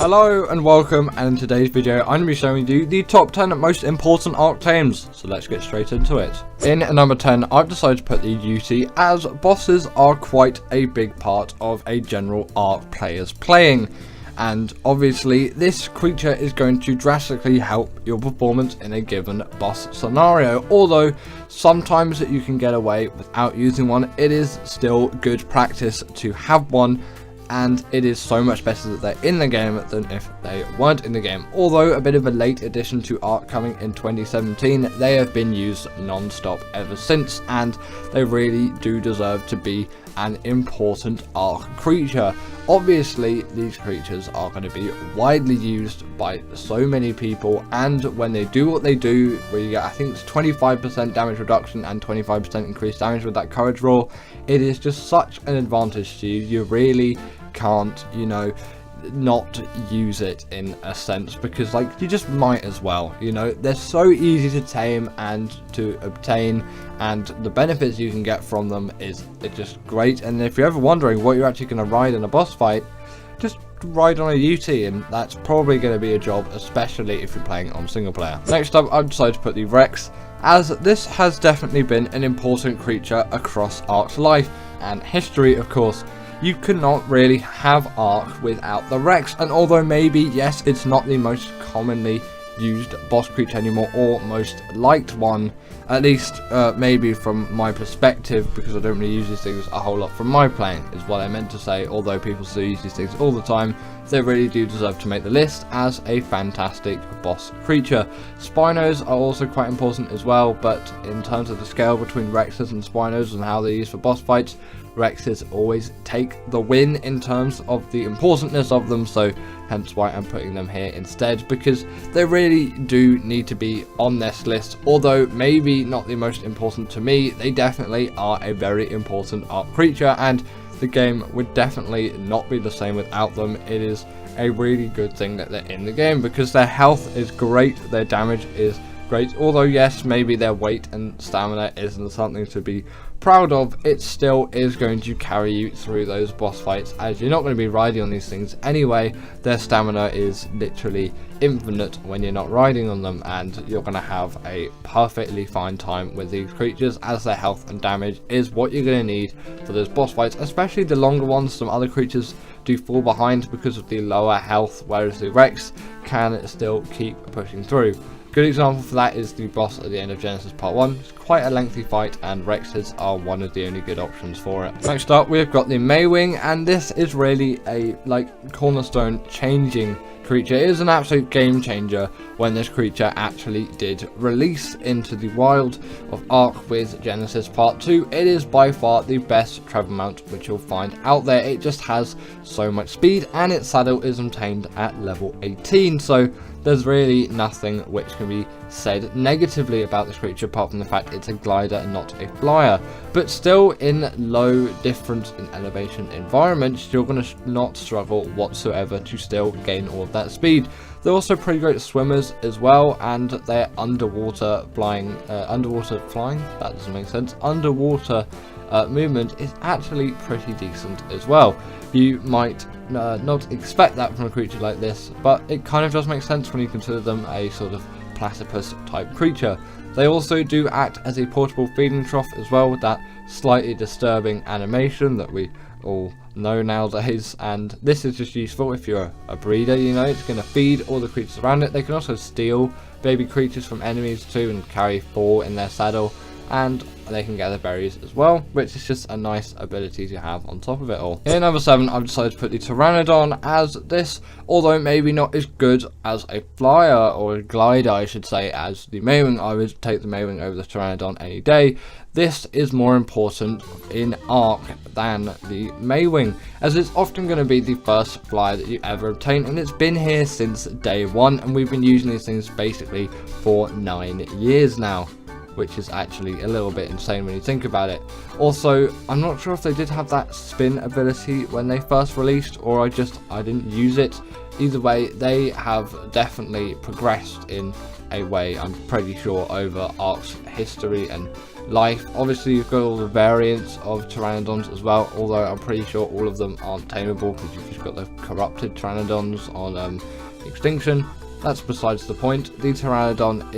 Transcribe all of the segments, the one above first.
Hello and welcome, and in today's video I'm going to be showing you the top 10 most important Ark Tames, so let's get straight into it. In number 10, I've decided to put the Yuti, as bosses are quite a big part of a general Ark player's playing. And obviously this creature is going to drastically help your performance in a given boss scenario. Although sometimes you can get away without using one, it is still good practice to have one, and it is so much better that they're in the game than if they weren't in the game. Although a bit of a late addition to Ark coming in 2017, they have been used non-stop ever since, and they really do deserve to be an important Ark creature. Obviously these creatures are going to be widely used by so many people, and when they do what they do, where you get, I think it's 25% damage reduction and 25% increased damage with that courage roll, it is just such an advantage to you. You really can't, you know, not use it in a sense, because like you just might as well, you know, they're so easy to tame and to obtain, and the benefits you can get from them is just great. And if you're ever wondering what you're actually going to ride in a boss fight, just ride on a UT, and that's probably going to be a job, especially if you're playing on single player. Next up, I've decided to put the Rex, as this has definitely been an important creature across Ark's life and history. Of course, you could not really have Ark without the Rex, and although maybe, yes, it's not the most commonly used boss creature anymore, or most liked one, at least maybe from my perspective, because I don't really use these things a whole lot from my playing, is what I meant to say. Although people still use these things all the time, they really do deserve to make the list as a fantastic boss creature. Spinos are also quite important as well, but in terms of the scale between Rexes and Spinos and how they're used for boss fights, Rexes always take the win in terms of the importance of them, so hence why I'm putting them here instead, because they really do need to be on this list. Although maybe not the most important to me, they definitely are a very important Ark creature, and the game would definitely not be the same without them. It is a really good thing that they're in the game, because their health is great, their damage is great. Although yes, maybe their weight and stamina isn't something to be proud of, it still is going to carry you through those boss fights, as you're not going to be riding on these things anyway. Their stamina is literally infinite when you're not riding on them, and you're going to have a perfectly fine time with these creatures, as their health and damage is what you're going to need for those boss fights, especially the longer ones. Some other creatures do fall behind because of the lower health, whereas the Rex can still keep pushing through. Good example for that is the boss at the end of Genesis Part 1. It's quite a lengthy fight, and Rexes are one of the only good options for it. Next up, we've got the Mwing, and this is really a cornerstone changing creature. It is an absolute game changer when this creature actually did release into the wild of Ark with Genesis Part 2. It is by far the best travel mount which you'll find out there. It just has so much speed, and its saddle is obtained at level 18, so there's really nothing which can be said negatively about this creature, apart from the fact it's a glider and not a flyer. But still, in low difference in elevation environments, you're going to not struggle whatsoever to still gain all of that speed. They're also pretty great swimmers as well, and their underwater flying, that doesn't make sense, underwater movement is actually pretty decent as well. You might not expect that from a creature like this, but it kind of does make sense when you consider them a sort of platypus type creature. They also do act as a portable feeding trough as well, with that slightly disturbing animation that we all know nowadays, and this is just useful if you're a breeder. You know, it's going to feed all the creatures around it. They can also steal baby creatures from enemies too, and carry 4 in their saddle, and they can gather berries as well, which is just a nice ability to have on top of it all. In number 7, I've decided to put the Pteranodon, as this, although maybe not as good as a flyer or a glider, I should say, as the Mwing. I would take the Mwing over the Pteranodon any day. This is more important in Ark than the Mwing, as it's often going to be the first flyer that you ever obtain, and it's been here since day 1, and we've been using these things basically for 9 years now, which is actually a little bit insane when you think about it. Also, I'm not sure if they did have that spin ability when they first released, or I didn't use it. Either way, they have definitely progressed in a way, I'm pretty sure, over Ark's history and life. Obviously you've got all the variants of Pteranodons as well, although I'm pretty sure all of them aren't tameable because you've just got the corrupted Pteranodons on extinction. That's besides the point. The Pteranodon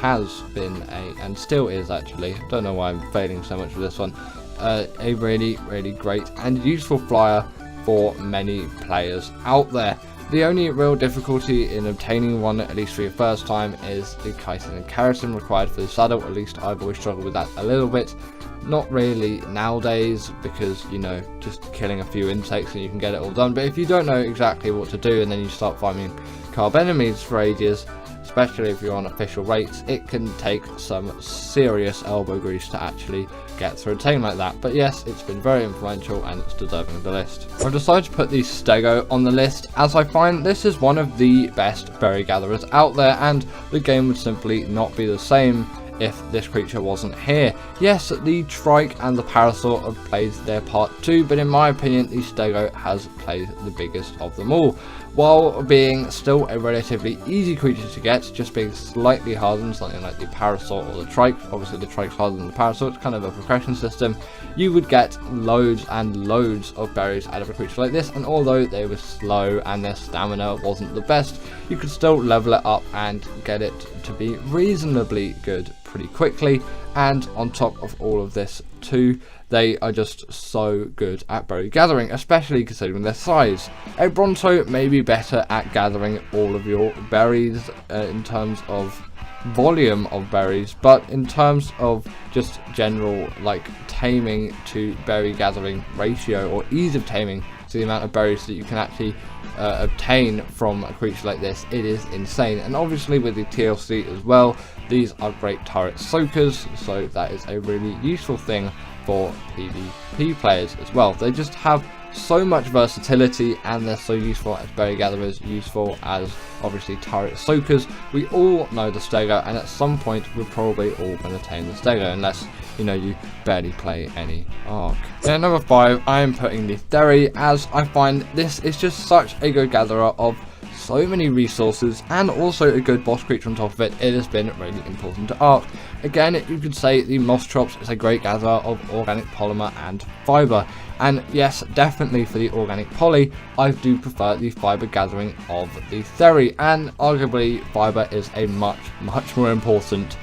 has been and still is actually, I don't know why I'm failing so much with this one, a really great and useful flyer for many players out there. The only real difficulty in obtaining one, at least for your first time, is the chitin and keratin required for the saddle. At least I've always struggled with that a little bit. Not really nowadays, because, you know, just killing a few insects and you can get it all done. But if you don't know exactly what to do and then you start fighting carb enemies for ages, especially if you're on official rates, it can take some serious elbow grease to actually get through a tame like that. But yes, it's been very influential and it's deserving of the list. I've decided to put the Stego on the list as I find this is one of the best berry gatherers out there, and the game would simply not be the same if this creature wasn't here. Yes, the Trike and the Parasaur have played their part too, but in my opinion the Stego has played the biggest of them all. While being still a relatively easy creature to get, just being slightly harder than something like the Parasaur or the Trike, obviously the Trike's harder than the Parasaur, it's kind of a progression system, you would get loads and loads of berries out of a creature like this, and although they were slow and their stamina wasn't the best, you could still level it up and get it to be reasonably good pretty quickly. And on top of all of this too, they are just so good at berry gathering, especially considering their size. A Bronto may be better at gathering all of your berries in terms of volume of berries, but in terms of just general like taming to berry gathering ratio, or ease of taming to the amount of berries that you can actually obtain from a creature like this, it is insane. And obviously with the TLC as well, these are great turret soakers, so that is a really useful thing for PvP players as well. They just have so much versatility and they're so useful as berry gatherers, useful as obviously turret soakers. We all know the Stego, and at some point we're probably all going to tame the Stego, unless, you know, you barely play any Ark. Then at number 5, I am putting the Theory, as I find this is just such a good gatherer of so many resources and also a good boss creature on top of it. It has been really important to Ark. Again, you could say the Mosstrops is a great gatherer of organic polymer and fibre, and yes, definitely for the organic poly I do prefer the fibre gathering of the Theory, and arguably fibre is a much more important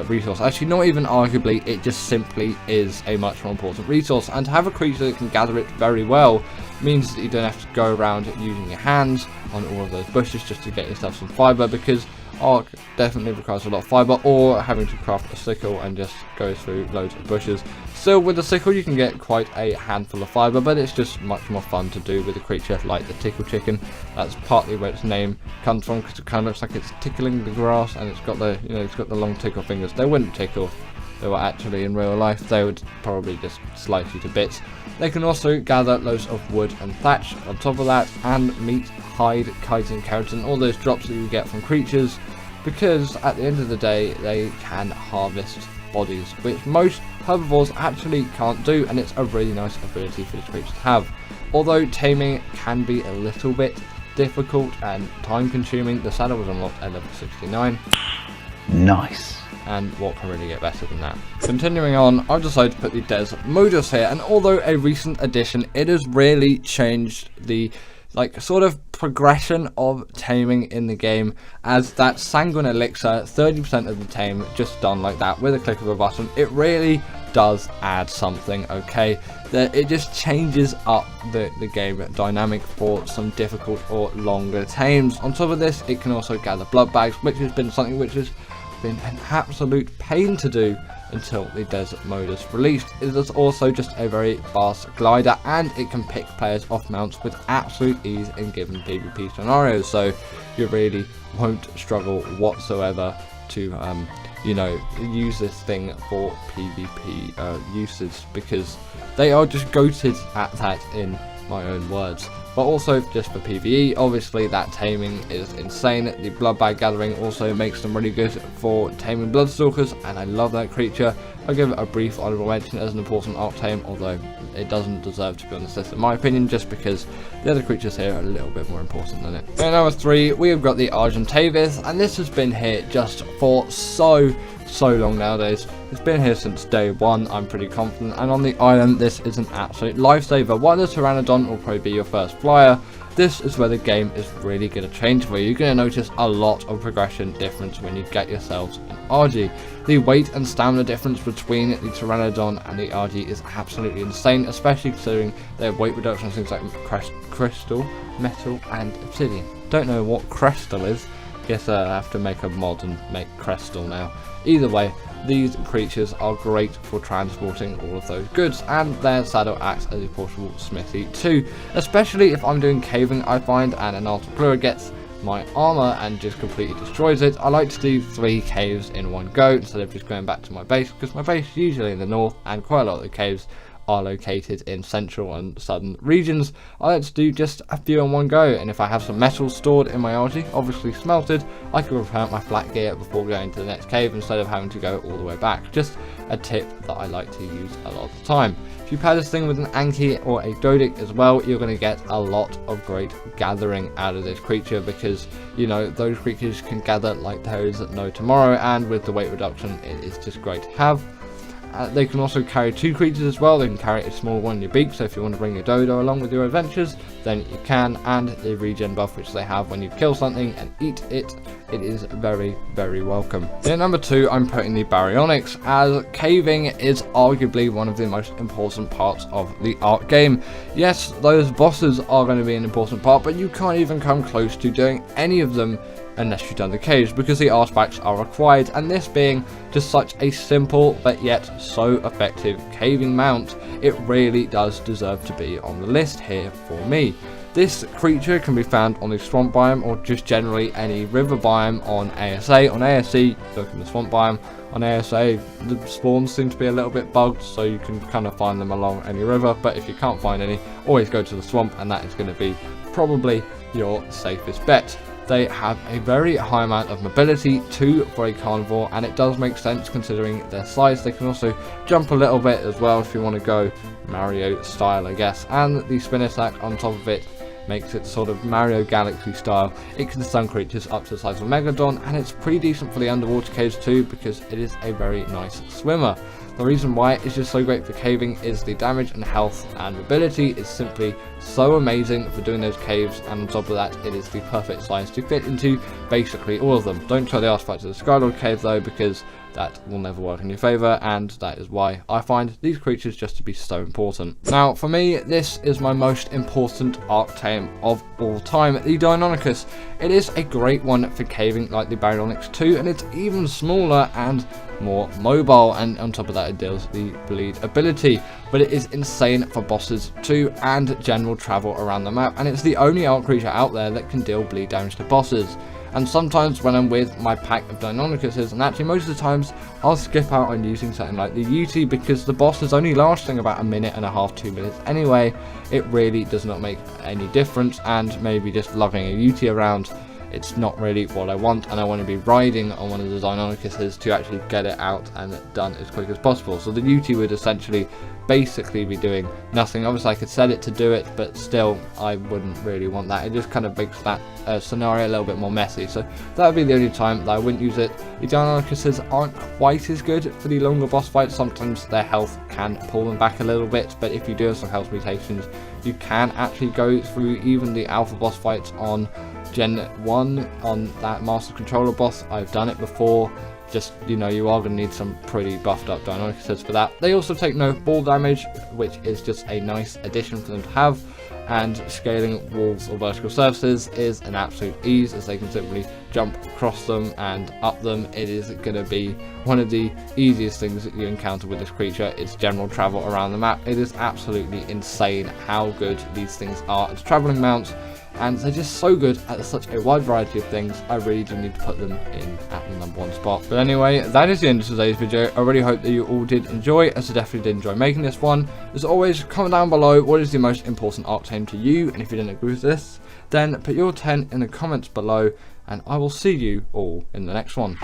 resource. Actually, not even arguably, it just simply is a much more important resource, and to have a creature that can gather it very well means that you don't have to go around using your hands on all of those bushes just to get yourself some fibre, because Ark definitely requires a lot of fibre, or having to craft a sickle and just go through loads of bushes. Still, with the sickle you can get quite a handful of fibre, but it's just much more fun to do with a creature like the Tickle Chicken. That's partly where its name comes from, because it kind of looks like it's tickling the grass, and it's got the, you know, it's got the long tickle fingers. They wouldn't tickle if they were actually in real life, they would probably just slice you to bits. They can also gather loads of wood and thatch on top of that, and meat, hide, chitin, keratin, all those drops that you get from creatures, because at the end of the day they can harvest bodies, which most herbivores actually can't do, and it's a really nice ability for this creature to have. Although taming can be a little bit difficult and time consuming, the saddle was unlocked at level 69. Nice. And what can really get better than that? Continuing on, I've decided to put the Desmodus here, and although a recent addition, it has really changed the sort of progression of taming in the game, as that Sanguine Elixir, 30% of the tame just done like that with a click of a button. It really does add something, okay? That it just changes up the game dynamic for some difficult or longer tames. On top of this, it can also gather blood bags, which has been something which has been an absolute pain to do until the Desmodus released. It is also just a very fast glider, and it can pick players off mounts with absolute ease in given PvP scenarios, so you really won't struggle whatsoever to you know, use this thing for PvP usage, because they are just goated at that, in my own words. But also just for PvE, obviously that taming is insane. The blood bag gathering also makes them really good for taming Bloodstalkers, and I love that creature. I'll give it a brief honorable mention as an important Ark tame, although it doesn't deserve to be on this list in my opinion, just because the other creatures here are a little bit more important than it. At number 3, we have got the Argentavis, and this has been here just for so so long nowadays. It's been here since day one, I'm pretty confident, and on the island this is an absolute lifesaver. While the Pteranodon will probably be your first flyer, this is where the game is really going to change for you. You're going to notice a lot of progression difference when you get yourselves an RG. The weight and stamina difference between the Pteranodon and the RG is absolutely insane, especially considering their weight reduction on things like crystal, metal and obsidian. Don't know what crystal is. Guess I have to make a mod and make crystal now. Either way, these creatures are great for transporting all of those goods, and their saddle acts as a portable smithy too, especially if I'm doing caving, I find, and an Artiplura gets my armor and just completely destroys it. I like to do 3 caves in one go instead of just going back to my base, because my base is usually in the north and quite a lot of the caves are located in central and southern regions. I like to do just a few in one go, and if I have some metal stored in my RG, obviously smelted, I can repair my flat gear before going to the next cave instead of having to go all the way back. Just a tip that I like to use a lot of the time. If you pair this thing with an Anki or a Dodic as well, you're going to get a lot of great gathering out of this creature, because, you know, those creatures can gather like there is no tomorrow, and with the weight reduction it is just great to have. They can also carry 2 creatures as well. They can carry a small one in your beak, so if you want to bring your dodo along with your adventures, then you can, and the regen buff which they have when you kill something and eat it, it is very, very welcome. In number 2, I'm putting the Baryonyx, as caving is arguably one of the most important parts of the Ark game. Yes, those bosses are going to be an important part, but you can't even come close to doing any of them unless you've done the caves, because the artifacts are required, and this being just such a simple but yet so effective caving mount, it really does deserve to be on the list here for me. This creature can be found on the swamp biome, or just generally any river biome on ASA. On ASC, look in the swamp biome. On ASA, the spawns seem to be a little bit bugged, so you can kind of find them along any river, but if you can't find any, always go to the swamp, and that is going to be probably your safest bet. They have a very high amount of mobility too for a carnivore, and it does make sense considering their size. They can also jump a little bit as well if you want to go Mario style, I guess, and the spin attack on top of it makes it sort of Mario Galaxy style. It can stun creatures up to the size of a Megalodon, and it's pretty decent for the underwater caves too, because it is a very nice swimmer. The reason why it's just so great for caving is the damage and health and mobility is simply so amazing for doing those caves, and on top of that it is the perfect size to fit into basically all of them. Don't try the artifact of the Skylord cave though, because that will never work in your favour, and that is why I find these creatures just to be so important. Now for me, this is my most important Ark Tame of all time, the Deinonychus. It is a great one for caving like the Baryonyx too, and it's even smaller and more mobile, and on top of that it deals the bleed ability, but it is insane for bosses too and general travel around the map, and it's the only Ark creature out there that can deal bleed damage to bosses. And sometimes when I'm with my pack of Deinonychuses, and actually most of the times, I'll skip out on using something like the UT, because the boss is only lasting about 1.5 minutes, 2 minutes anyway. It really does not make any difference, and maybe just lugging a UT around, it's not really what I want, and I want to be riding on one of the Deinonychuses to actually get it out and done as quick as possible. So the UT would essentially basically be doing nothing. Obviously I could set it to do it, but still I wouldn't really want that. It just kind of makes that scenario a little bit more messy, so that would be the only time that I wouldn't use it. The Deinonychuses aren't quite as good for the longer boss fights. Sometimes their health can pull them back a little bit, but if you do have some health mutations, you can actually go through even the alpha boss fights on Gen 1 on that Master Controller boss. I've done it before. Just, you know, you are going to need some pretty buffed up Deinonychuses for that. They also take no ball damage, which is just a nice addition for them to have, and scaling walls or vertical surfaces is an absolute ease, as they can simply jump across them and up them. It is going to be one of the easiest things that you encounter with this creature. It's general travel around the map. It is absolutely insane how good these things are as traveling mounts, and they're just so good at such a wide variety of things. I really do need to put them in at the #1 spot. But anyway, that is the end of today's video. I really hope that you all did enjoy, as I definitely did enjoy making this one. As always, comment down below what is the most important Ark Tame to you, and if you didn't agree with this, then put your 10 in the comments below, and I will see you all in the next one.